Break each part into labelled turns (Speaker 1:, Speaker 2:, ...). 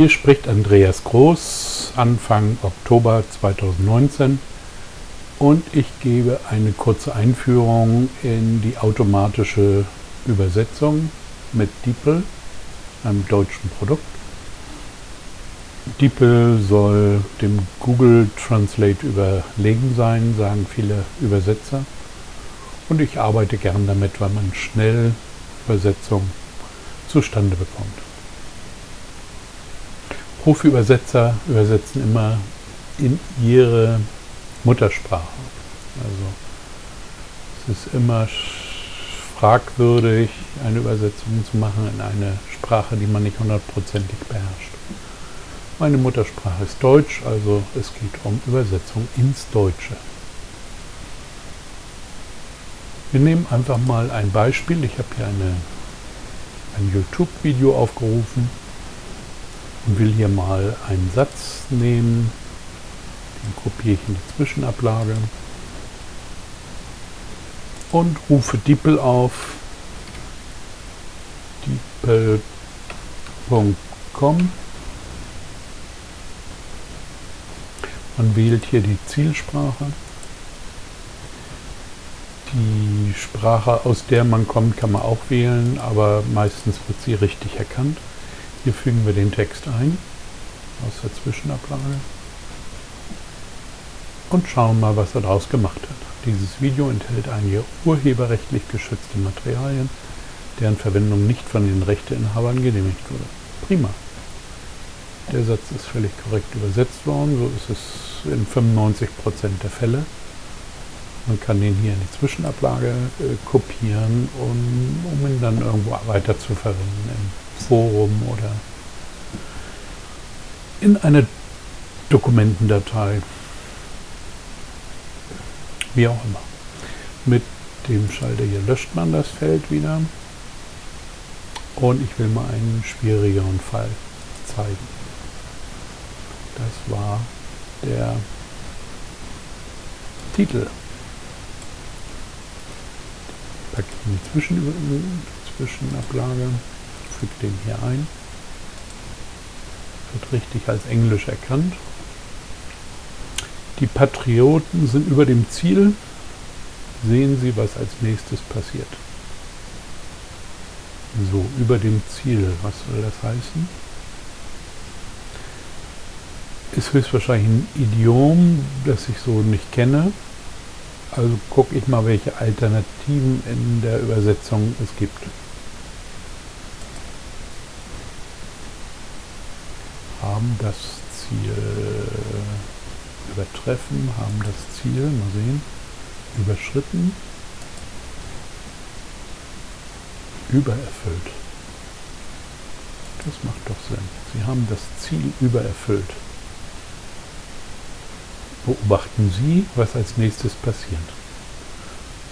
Speaker 1: Hier spricht Andreas Groß, Anfang Oktober 2019, und ich gebe eine kurze Einführung in die automatische Übersetzung mit DeepL, einem deutschen Produkt. DeepL soll dem Google Translate überlegen sein, sagen viele Übersetzer. Und ich arbeite gern damit, weil man schnell Übersetzung zustande bekommt. Profi-Übersetzer übersetzen immer in ihre Muttersprache. Also es ist immer fragwürdig, eine Übersetzung zu machen in eine Sprache, die man nicht hundertprozentig beherrscht. Meine Muttersprache ist Deutsch, also es geht um Übersetzung ins Deutsche. Wir nehmen einfach mal ein Beispiel. Ich habe hier ein YouTube-Video aufgerufen und will hier mal einen Satz nehmen. Den kopiere ich in die Zwischenablage und rufe DeepL auf, deepl.com. Man wählt hier die Zielsprache. Die Sprache, aus der man kommt, kann man auch wählen, aber meistens wird sie richtig erkannt. Hier fügen wir den Text ein, aus der Zwischenablage, und schauen mal, was er daraus gemacht hat. Dieses Video enthält einige urheberrechtlich geschützte Materialien, deren Verwendung nicht von den Rechteinhabern genehmigt wurde. Prima. Der Satz ist völlig korrekt übersetzt worden, so ist es in 95% der Fälle. Man kann den hier in die Zwischenablage kopieren, um ihn dann irgendwo weiter zu verwenden, im Forum oder in einer Dokumentendatei, wie auch immer. Mit dem Schalter hier löscht man das Feld wieder, und ich will mal einen schwierigeren Fall zeigen. Das war der Titel. Packe ich in die Zwischenablage, füge den hier ein. Wird richtig als Englisch erkannt. Die Patrioten sind über dem Ziel. Sehen Sie, was als nächstes passiert. So, über dem Ziel. Was soll das heißen? Ist höchstwahrscheinlich ein Idiom, das ich so nicht kenne. Also gucke ich mal, welche Alternativen in der Übersetzung es gibt. Haben das Ziel übertreffen, haben das Ziel, mal sehen, überschritten, übererfüllt. Das macht doch Sinn. Sie haben das Ziel übererfüllt. Beobachten Sie, was als nächstes passiert.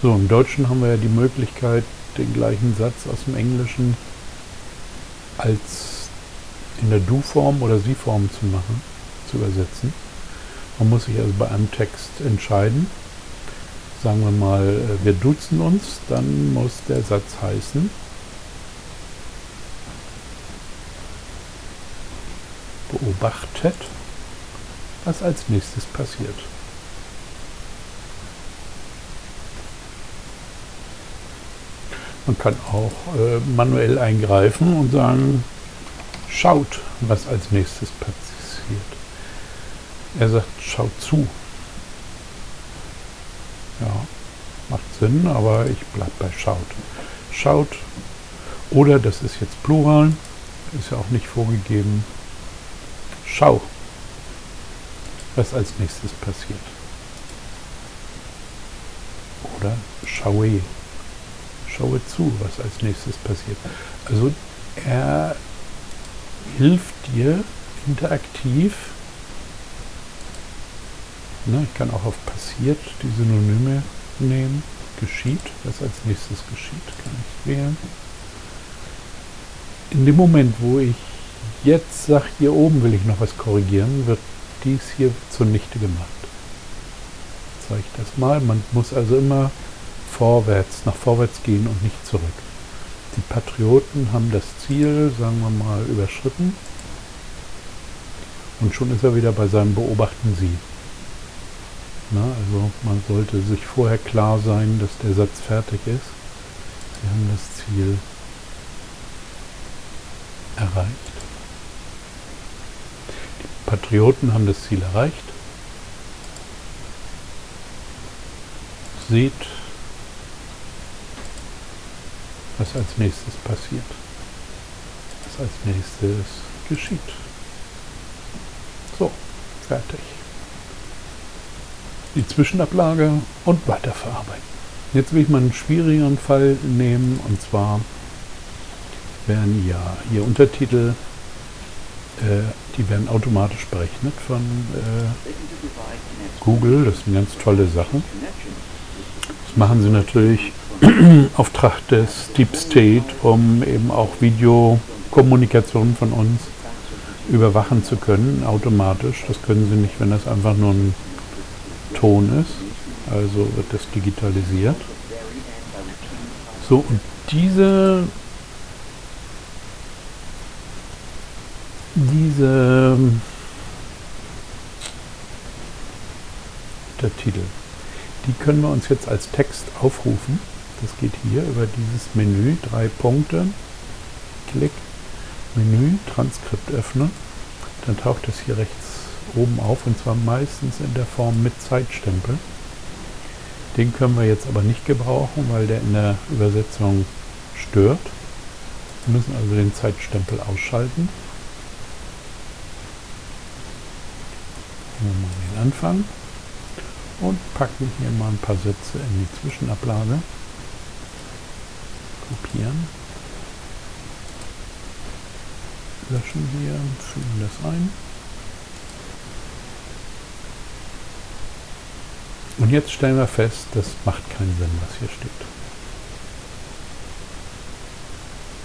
Speaker 1: So, im Deutschen haben wir ja die Möglichkeit, den gleichen Satz aus dem Englischen als in der Du-Form oder Sie-Form zu übersetzen. Man muss sich also bei einem Text entscheiden. Sagen wir mal, wir duzen uns, dann muss der Satz heißen: Beobachtet, was als nächstes passiert. Man kann auch manuell eingreifen und sagen: Schaut, was als nächstes passiert. Er sagt: Schaut zu. Ja, macht Sinn, aber ich bleibe bei schaut. Schaut, oder das ist jetzt Plural, ist ja auch nicht vorgegeben. Schau, was als nächstes passiert. Oder schaue. Schaue zu, was als nächstes passiert. Also er hilft dir interaktiv. Ich kann auch auf passiert die Synonyme nehmen. Geschieht, was als nächstes geschieht, kann ich wählen. In dem Moment, wo ich jetzt sage, hier oben will ich noch was korrigieren, wird dies hier zunichte gemacht. Ich zeige das mal. Man muss also immer nach vorwärts gehen und nicht zurück. Die Patrioten haben das Ziel, sagen wir mal, überschritten. Und schon ist er wieder bei seinem Beobachten Sie. Na, also man sollte sich vorher klar sein, dass der Satz fertig ist. Wir haben das Ziel erreicht. Die Patrioten haben das Ziel erreicht. Seht, was als nächstes passiert. Was als nächstes geschieht. So, fertig. Die Zwischenablage und weiterverarbeiten. Jetzt will ich mal einen schwierigeren Fall nehmen, und zwar werden ja hier Untertitel, die werden automatisch berechnet von Google. Das ist eine ganz tolle Sache. Das machen sie natürlich Auftrag des Deep State, um eben auch Videokommunikation von uns überwachen zu können, automatisch. Das können sie nicht, wenn das einfach nur ein Ton ist. Also wird das digitalisiert. So, und der Titel, die können wir uns jetzt als Text aufrufen. Das geht hier über dieses Menü, 3 Punkte, Klick, Menü, Transkript öffnen. Dann taucht das hier rechts oben auf, und zwar meistens in der Form mit Zeitstempel. Den können wir jetzt aber nicht gebrauchen, weil der in der Übersetzung stört. Wir müssen also den Zeitstempel ausschalten. Nehmen wir mal den Anfang und packen hier mal ein paar Sätze in die Zwischenablage. Kopieren. Löschen hier, fügen das ein. Und jetzt stellen wir fest, das macht keinen Sinn, was hier steht.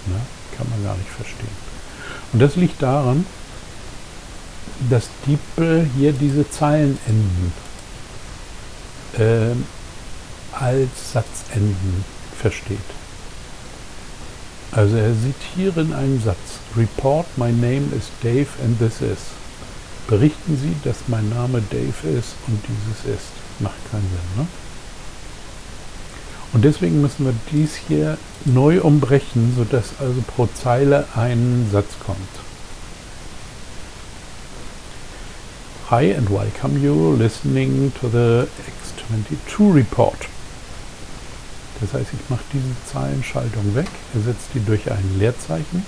Speaker 1: Na, kann man gar nicht verstehen. Und das liegt daran, dass DeepL hier diese Zeilenenden als Satzenden versteht. Also er sieht hier in einem Satz: Report, my name is Dave and this is. Berichten Sie, dass mein Name Dave ist und dieses ist. Macht keinen Sinn, ne? Und deswegen müssen wir dies hier neu umbrechen, sodass also pro Zeile ein Satz kommt. Hi and welcome you listening to the X22 Report. Das heißt, ich mache diese Zeilenschaltung weg, ersetze die durch ein Leerzeichen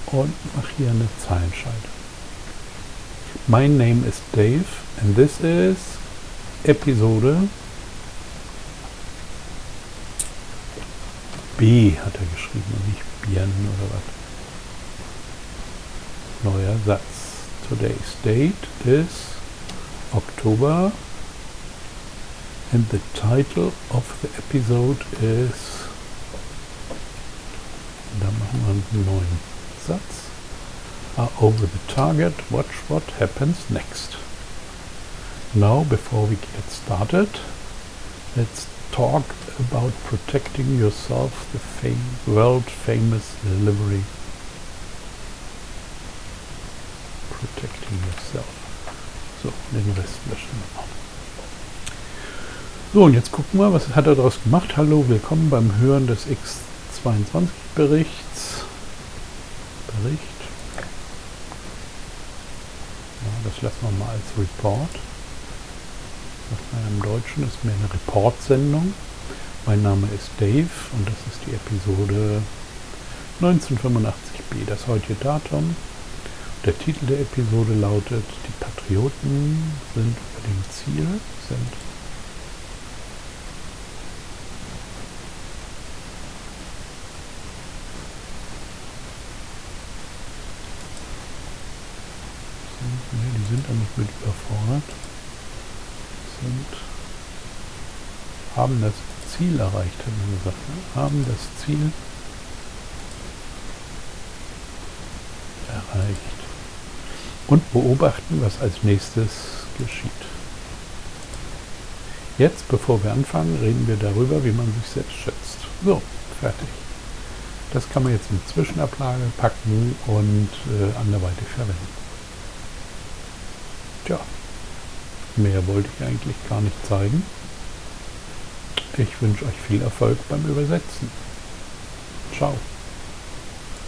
Speaker 1: und mache hier eine Zeilenschaltung. My name is Dave and this is Episode B, hat er geschrieben und nicht Björn oder was. Neuer Satz. Today's date is October and the title of the episode is, da machen wir einen neuen Satz. Are over the target, watch what happens next. Now, before we get started, let's talk about protecting yourself, the world famous delivery. Protecting yourself. So, den Rest löschen wir noch. So, und jetzt gucken wir, was hat er daraus gemacht. Hallo, willkommen beim Hören des X22-Berichts. Bericht. Ja, das lassen wir mal als Report. Sagt man im Deutschen, ist mehr eine Reportsendung. Mein Name ist Dave und das ist die Episode 1985b, das heutige Datum. Der Titel der Episode lautet: Die Patrioten sind über dem Ziel, sind die sind damit mit überfordert, haben das Ziel erreicht, haben wir gesagt, ne? Haben das Ziel erreicht. Und beobachten, was als nächstes geschieht. Jetzt, bevor wir anfangen, reden wir darüber, wie man sich selbst schützt. So, fertig. Das kann man jetzt in die Zwischenablage packen und anderweitig verwenden. Tja, mehr wollte ich eigentlich gar nicht zeigen. Ich wünsche euch viel Erfolg beim Übersetzen. Ciao.